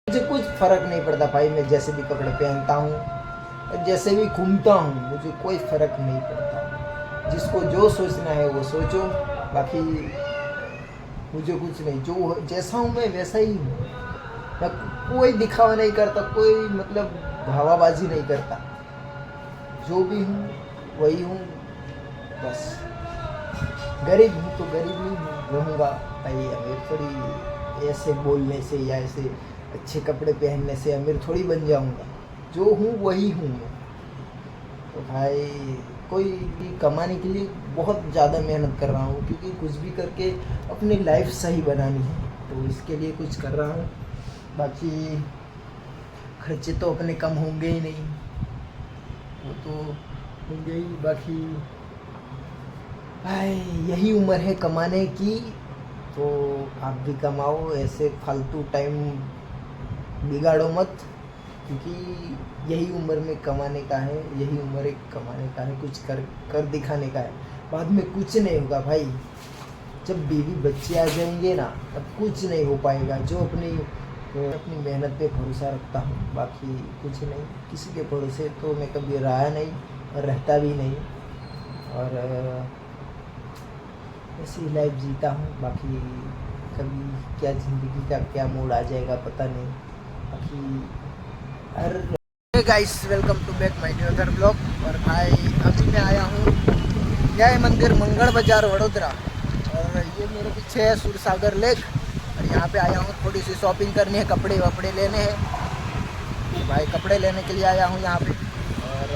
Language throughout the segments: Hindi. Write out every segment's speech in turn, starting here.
मुझे कुछ फ़र्क नहीं पड़ता भाई, मैं जैसे भी कपड़े पहनता हूँ, जैसे भी घूमता हूँ, मुझे कोई फ़र्क नहीं पड़ता। जिसको जो सोचना है वो सोचो, बाकी मुझे कुछ नहीं। जो जैसा हूँ मैं वैसा ही हूँ। मैं कोई दिखावा नहीं करता, कोई मतलब हवाबाजी नहीं करता। जो भी हूँ वही हूँ बस। गरीब हूँ तो गरीब ही रहूँगा भाई। अमीर थोड़ी ऐसे बोलने से या ऐसे अच्छे कपड़े पहनने से अमीर थोड़ी बन जाऊँगा। जो हूँ वही हूँ मैं। तो भाई कोई भी कमाने के लिए बहुत ज़्यादा मेहनत कर रहा हूँ, क्योंकि कुछ भी करके अपनी लाइफ सही बनानी है, तो इसके लिए कुछ कर रहा हूँ। बाकी खर्चे तो अपने कम होंगे ही नहीं, वो तो होंगे ही। बाकी भाई यही उम्र है कमाने की, तो आप भी कमाओ, ऐसे फालतू टाइम बिगाड़ो मत, क्योंकि यही उम्र में कमाने का है, यही उम्र एक कमाने का है, कुछ कर कर दिखाने का है। बाद में कुछ नहीं होगा भाई। जब बीवी बच्चे आ जाएंगे ना, तब कुछ नहीं हो पाएगा। जो अपनी मेहनत पे भरोसा रखता हूँ, बाकी कुछ नहीं। किसी के भरोसे तो मैं कभी रहा नहीं और रहता भी नहीं, और ऐसी लाइफ जीता हूँ। बाकी कभी क्या ज़िंदगी का क्या मोड़ आ जाएगा पता नहीं। बाकी हर guys, welcome to back my new other blog. और भाई अभी मैं आया हूँ जय मंदिर मंगल बाजार वडोदरा, और ये मेरे पीछे है सूरसागर लेक। और यहाँ पे आया हूँ, थोड़ी सी शॉपिंग करनी है, कपड़े वपड़े लेने हैं। तो भाई कपड़े लेने के लिए आया हूँ यहाँ पे, और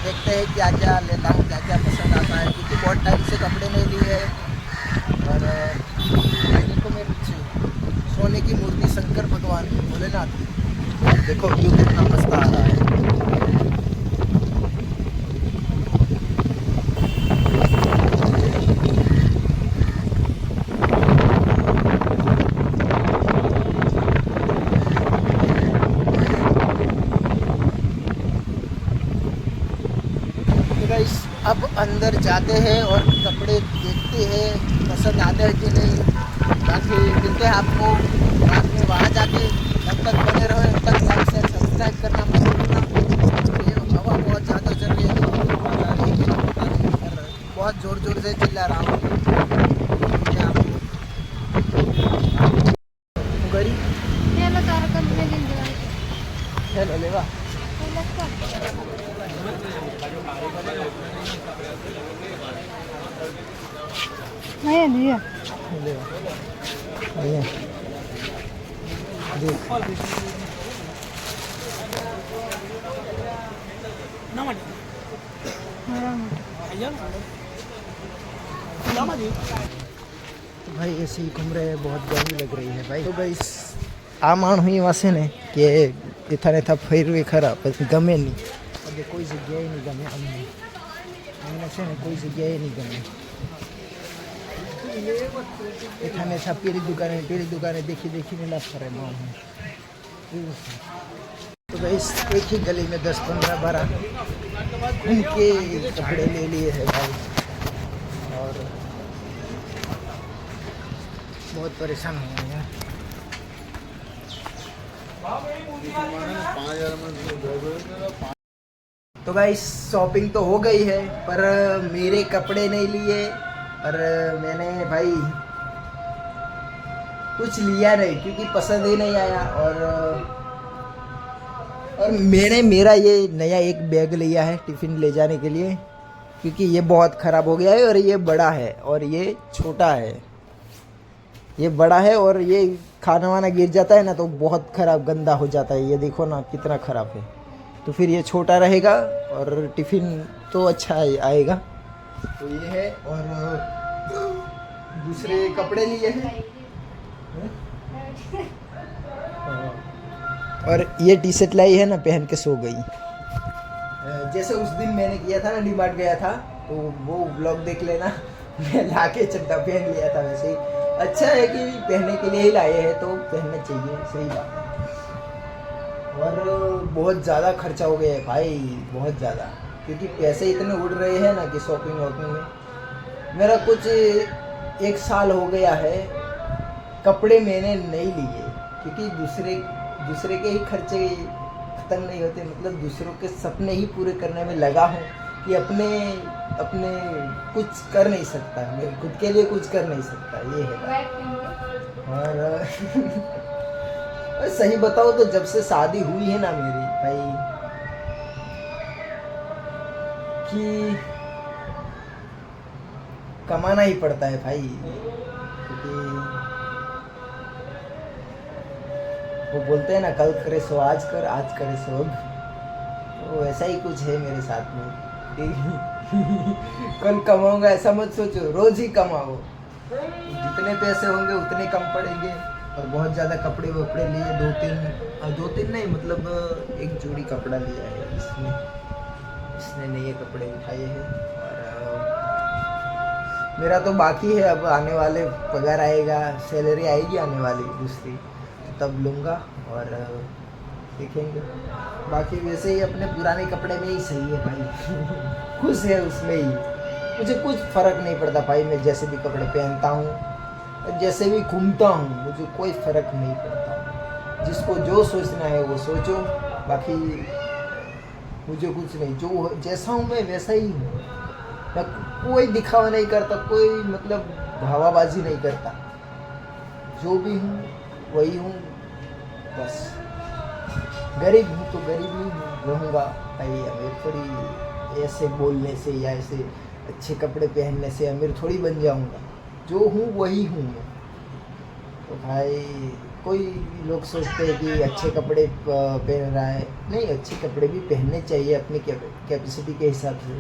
देखते हैं क्या क्या लेता हूँ, क्या क्या पसंद आता है, क्योंकि बहुत टाइम से कपड़े नहीं लिए हैं। और देखो मेरे पीछे सोने की मूर्ति शंकर भगवान भोलेनाथ, देखो व्यू कितना मस्त आ रहा है। तो गाइस अब अंदर जाते हैं और कपड़े देखते हैं पसंद आते हैं कि नहीं। बाकी मिलते हैं आपको रात में वहाँ जाके। तब तक बने रहो, तब तक लाइक शेयर सब्सक्राइब करना मत भूलना। ये हवा बहुत ज़्यादा चल रही है, तो आवाज़ आ रही है कि नहीं पता नहीं, पर बहुत ज़ोर ज़ोर से चिल्ला रहा हूँ। गरीब हेलो लेवा नहीं नहीं लेवा ये देख। तो भाई ऐसे ही घूम रहे हैं, बहुत गर्मी लग रही है भाई। तो भाई आ माणूँ वासे ने કે इथाने था ફેરવે ખરા, પછી ગમે નહીં, એટલે કોઈ જગ્યાએ નહીં ગમે અમને છે ને, કોઈ જગ્યાએ નહીં ગમે। એઠાને था પેલી દુકાને देखी देखी ने ला फरे माणूँ। तो भाई एक ही गली में 10-15-12 घूम के कपड़े ले लिए हैं भाई, और बहुत परेशान हो गए हैं। तो भाई शॉपिंग तो हो गई है, पर मेरे कपड़े नहीं लिए। और मैंने भाई कुछ लिया नहीं, क्योंकि पसंद ही नहीं आया। और मैंने मेरा ये नया एक बैग लिया है टिफ़िन ले जाने के लिए, क्योंकि ये बहुत ख़राब हो गया है, और ये बड़ा है और ये छोटा है। ये बड़ा है और ये खाना वाना गिर जाता है ना, तो बहुत ख़राब गंदा हो जाता है। ये देखो ना कितना ख़राब है। तो फिर ये छोटा रहेगा और टिफ़िन तो अच्छा आएगा। तो ये है, और दूसरे कपड़े लिए हैं, और ये टी शर्ट लाई है ना, पहन के सो गई। जैसे उस दिन मैंने किया था ना, डीमार्ट गया था, तो वो ब्लॉग देख लेना। मैं ला के चड्डा पहन लिया था। वैसे ही अच्छा है कि पहनने के लिए ही लाए हैं, तो पहनना चाहिए, सही बात है। और बहुत ज़्यादा खर्चा हो गया है भाई, बहुत ज़्यादा, क्योंकि पैसे इतने उड़ रहे हैं ना कि शॉपिंग वॉपिंग में। मेरा कुछ 1 साल हो गया है कपड़े मैंने नहीं लिए, क्योंकि दूसरे के ही खर्चे ख़त्म नहीं होते, मतलब दूसरों के सपने ही पूरे करने में लगा हूँ कि अपने अपने कुछ कर नहीं सकता, मैं खुद के लिए कुछ कर नहीं सकता, ये है। और और सही बताओ तो जब से शादी हुई है ना मेरी भाई, कि कमाना ही पड़ता है भाई, क्योंकि वो बोलते हैं ना, कल करे सो आज कर, आज करे सो अब, तो वैसा ही कुछ है मेरे साथ में। कल कमाऊंगा ऐसा मत सोचो, रोज ही कमाओ, जितने पैसे होंगे उतने कम पड़ेंगे। और बहुत ज़्यादा कपड़े वपड़े लिए, दो तीन नहीं, मतलब एक जोड़ी कपड़ा लिया है इसने नए कपड़े उठाए हैं। और मेरा तो बाकी है, अब आने वाले पगार आएगा, सैलरी आएगी आने वाली दूसरी, तो तब लूँगा और देखेंगे। बाकी वैसे ही अपने पुराने कपड़े में ही सही है भाई। खुश है उसमें ही, मुझे कुछ फ़र्क नहीं पड़ता भाई, मैं जैसे भी कपड़े पहनता हूँ, जैसे भी घूमता हूँ, मुझे कोई फ़र्क नहीं पड़ता। जिसको जो सोचना है वो सोचो, बाकी मुझे कुछ नहीं, जो जैसा हूँ मैं वैसा ही हूँ। मैं कोई दिखावा नहीं करता, कोई मतलब हवाबाजी नहीं करता, जो भी हूँ वही हूँ बस। गरीब हूँ तो गरीब ही हूँ, रहूँगा भाई। अमीर थोड़ी ऐसे बोलने से या ऐसे अच्छे कपड़े पहनने से अमीर थोड़ी बन जाऊँगा, जो हूँ वही हूँ मैं। तो भाई कोई लोग सोचते हैं कि अच्छे कपड़े पहन रहा है, नहीं, अच्छे कपड़े भी पहनने चाहिए अपनी कैपेसिटी के हिसाब से,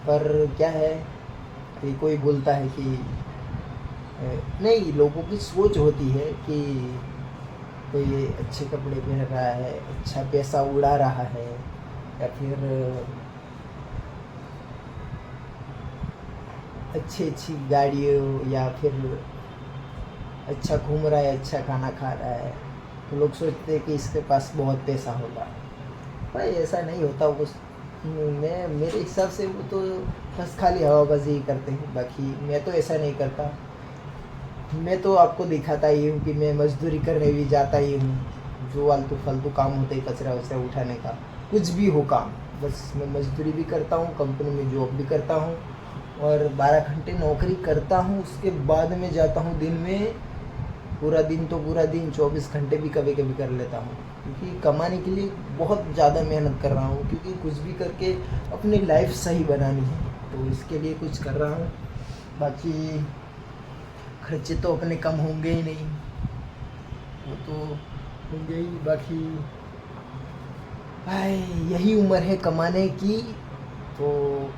पर क्या है कि कोई बोलता है कि नहीं, लोगों की सोच होती है कि कोई अच्छे कपड़े पहन रहा है, अच्छा पैसा उड़ा रहा है, या फिर अच्छी गाड़ियों, या फिर अच्छा घूम रहा है, अच्छा खाना खा रहा है, तो लोग सोचते हैं कि इसके पास बहुत पैसा होगा। भाई ऐसा नहीं होता, वो मेरे हिसाब से वो तो बस खाली हवाबाजी ही करते हैं, बाकी मैं तो ऐसा नहीं करता। मैं तो आपको दिखाता ही हूँ कि मैं मजदूरी करने भी जाता ही हूँ, जो फालतू काम होते हैं, कचरा वचरा उठाने का, कुछ भी हो काम, बस मैं मजदूरी भी करता हूँ, कंपनी में जॉब भी करता हूँ, और 12 घंटे नौकरी करता हूँ। उसके बाद में जाता हूँ दिन में, पूरा दिन 24 घंटे भी कभी कभी कर लेता हूँ, क्योंकि कमाने के लिए बहुत ज़्यादा मेहनत कर रहा हूँ, क्योंकि कुछ भी करके अपनी लाइफ सही बनानी है, तो इसके लिए कुछ कर रहा हूँ। बाकी खर्चे तो अपने कम होंगे ही नहीं, वो तो होंगे ही। बाकी भाई यही उम्र है कमाने की, तो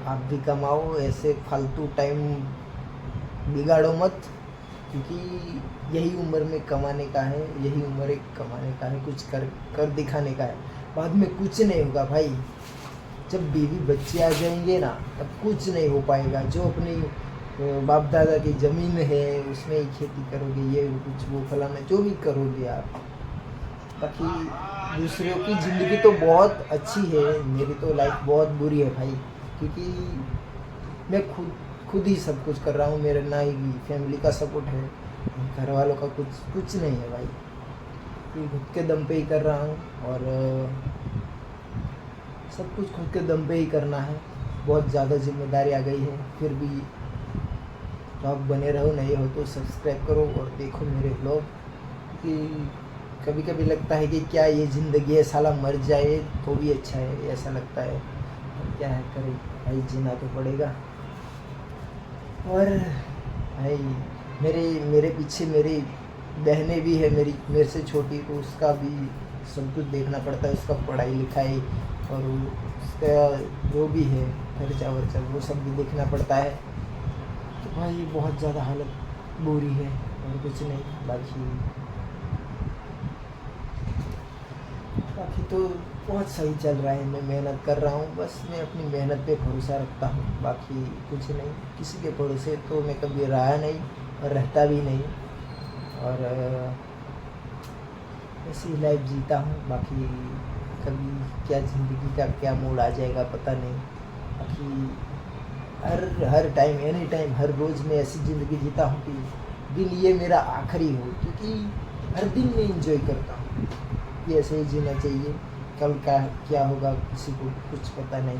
आप भी कमाओ, ऐसे फालतू टाइम बिगाड़ो मत, क्योंकि यही उम्र में कमाने का है, यही उम्र एक कमाने का है, कुछ कर दिखाने का है। बाद में कुछ नहीं होगा भाई, जब बीवी बच्चे आ जाएंगे ना, तब कुछ नहीं हो पाएगा। जो अपनी बाप दादा की ज़मीन है उसमें ही खेती करोगे, ये कुछ वो फलाना जो भी करोगे आप। बाकी दूसरों की ज़िंदगी तो बहुत अच्छी है, मेरी तो लाइफ बहुत बुरी है भाई, क्योंकि मैं खुद ही सब कुछ कर रहा हूँ। मेरे ना ही फैमिली का सपोर्ट है, घर वालों का कुछ नहीं है भाई, क्योंकि खुद के दम पे ही कर रहा हूँ, और सब कुछ खुद के दम पे ही करना है। बहुत ज़्यादा जिम्मेदारी आ गई है, फिर भी तो आप बने रहो, नहीं हो तो सब्सक्राइब करो और देखो मेरे ब्लॉग, क्योंकि कभी कभी लगता है कि क्या ये ज़िंदगी है, साला मर जाए तो भी अच्छा है, ऐसा लगता है। क्या है करें भाई, जीना तो पड़ेगा। और भाई मेरे पीछे मेरी बहनें भी है, मेरे से छोटी, तो उसका भी सब कुछ देखना पड़ता है, उसका पढ़ाई लिखाई और उसका जो भी है खर्चा वर्चा, वो सब भी देखना पड़ता है। तो भाई बहुत ज़्यादा हालत बुरी है, और कुछ नहीं। बाकी तो बहुत सही चल रहा है, मैं मेहनत कर रहा हूँ, बस मैं अपनी मेहनत पे भरोसा रखता हूँ, बाकी कुछ नहीं। किसी के भरोसे तो मैं कभी रहा नहीं और रहता भी नहीं, और ऐसी लाइफ जीता हूँ। बाकी कभी क्या ज़िंदगी का क्या मोड़ आ जाएगा पता नहीं। बाकी हर टाइम, एनी टाइम, हर रोज़ मैं ऐसी ज़िंदगी जीता हूँ कि दिन ये मेरा आखिरी हो, क्योंकि हर दिन मैं इंजॉय करता हूँ। ये ऐसे ही जीना चाहिए। कल का क्या होगा किसी को कुछ पता नहीं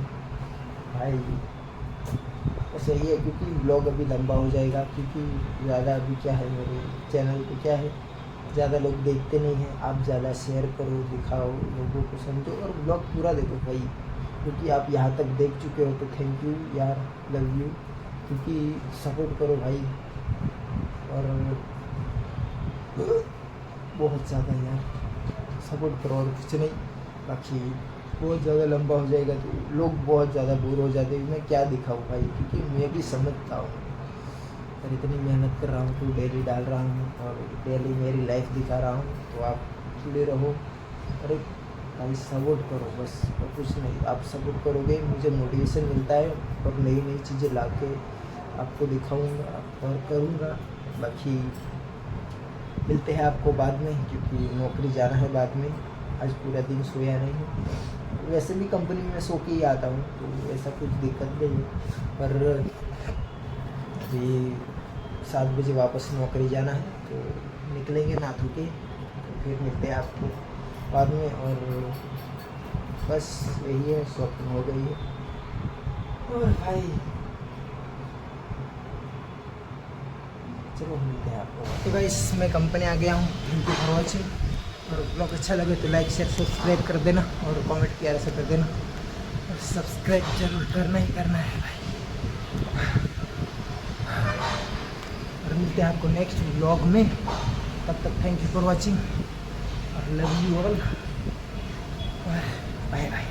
भाई। बस यही है, क्योंकि ब्लॉग अभी लंबा हो जाएगा, क्योंकि ज़्यादा अभी क्या है मेरे चैनल पे क्या है, ज़्यादा लोग देखते नहीं हैं। आप ज़्यादा शेयर करो, दिखाओ, लोगों को समझो और ब्लॉग पूरा देखो भाई, क्योंकि आप यहाँ तक देख चुके हो तो थैंक यू यार, लव यू। क्योंकि सपोर्ट करो भाई, और बहुत ज़्यादा यार सपोर्ट करो और कुछ नहीं। बाकी बहुत ज़्यादा लंबा हो जाएगा तो लोग बहुत ज़्यादा बोर हो जाते हैं। मैं क्या दिखाऊँ भाई, क्योंकि मैं भी समझता हूँ और इतनी मेहनत कर रहा हूँ तो डेली डाल रहा हूँ और डेली मेरी लाइफ दिखा रहा हूँ, तो आप जुड़े रहो। अरे भाई सपोर्ट करो बस, और कुछ नहीं। आप सपोर्ट करोगे मुझे मोटिवेशन मिलता है और नई नई चीज़ें ला के आपको दिखाऊँगा और करूँगा। बाकी मिलते हैं आपको बाद में, क्योंकि नौकरी जाना है बाद में। आज पूरा दिन सोया नहीं हूँ। वैसे भी कंपनी में सो के ही आता हूँ, तो ऐसा कुछ दिक्कत नहीं है। पर अभी 7 बजे वापस नौकरी जाना है, तो निकलेंगे ना धो के, तो फिर मिलते हैं आपको बाद में। और बस यही है, शॉपिंग हो गई है। और भाई चलो मिलते हैं आपको। तो गाइस मैं कंपनी आ गया हूँ। Thank you for watching. और ब्लॉग अच्छा लगे तो लाइक शेयर सब्सक्राइब कर देना, और कमेंट प्यार से कर देना, और सब्सक्राइब जरूर करना ही करना है भाई। और मिलते हैं आपको नेक्स्ट ब्लॉग में। तब तक थैंक यू फॉर वॉचिंग और love you all. Bye bye.